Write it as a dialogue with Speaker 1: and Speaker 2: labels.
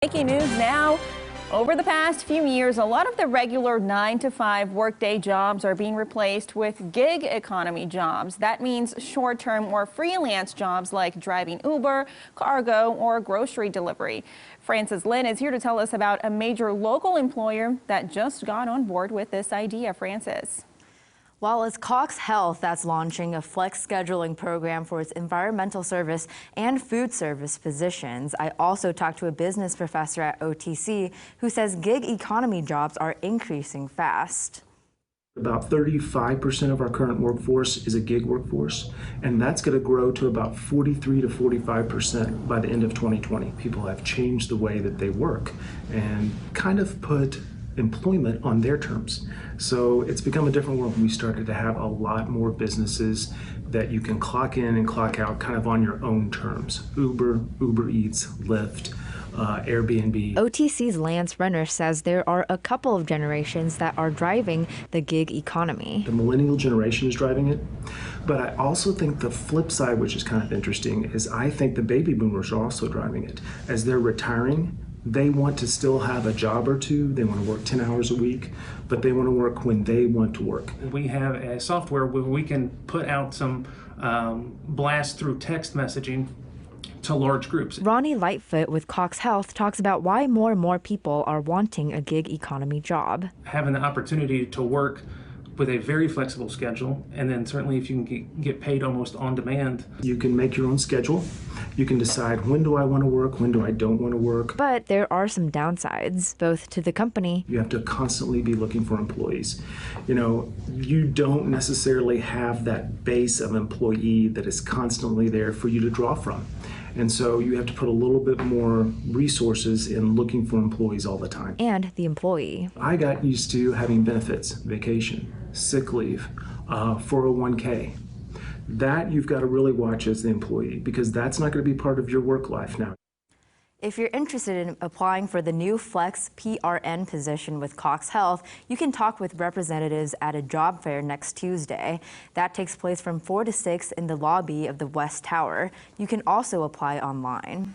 Speaker 1: Breaking news now. Over the past few years, a lot of the regular 9-to-5 workday jobs are being replaced with gig economy jobs. That means short-term or freelance jobs like driving Uber, cargo, or grocery delivery. Frances Lynn is here to tell us about a major local employer that just got on board with this idea. Frances.
Speaker 2: Well, it's Cox Health that's launching a flex scheduling program for its environmental service and food service positions. I also talked to a business professor at OTC who says gig economy jobs are increasing fast.
Speaker 3: About 35% of our current workforce is a gig workforce, and that's going to grow to about 43 to 45% by the end of 2020. People have changed the way that they work and kind of put employment on their terms. So it's become a different world. We started to have a lot more businesses that you can clock in and clock out kind of on your own terms. Uber, Uber Eats, Lyft, Airbnb.
Speaker 2: OTC's Lance Renner says there are a couple of generations that are driving the gig economy.
Speaker 3: The millennial generation is driving it, but I also think the flip side, which is kind of interesting, is I think the baby boomers are also driving it. As they're retiring, they want to still have a job or two. They want to work 10 hours a week, but they want to work when they want to work.
Speaker 4: We have a software where we can put out some blast through text messaging to large groups.
Speaker 2: Ronnie Lightfoot with Cox Health talks about why more and more people are wanting a gig economy job.
Speaker 4: Having the opportunity to work with a very flexible schedule, and then certainly if you can get paid almost on demand.
Speaker 3: You can make your own schedule. You can decide when do I want to work, when do I don't want to work.
Speaker 2: But there are some downsides, both to the company.
Speaker 3: You have to constantly be looking for employees. You know, you don't necessarily have that base of employee that is constantly there for you to draw from. And so you have to put a little bit more resources in looking for employees all the time.
Speaker 2: And the employee.
Speaker 3: I got used to having benefits, vacation, sick leave, 401k. That you've got to really watch as the employee, because that's not going to be part of your work life now.
Speaker 2: If you're interested in applying for the new Flex PRN position with Cox Health, you can talk with representatives at a job fair next Tuesday. That takes place from 4 to 6 in the lobby of the West Tower. You can also apply online.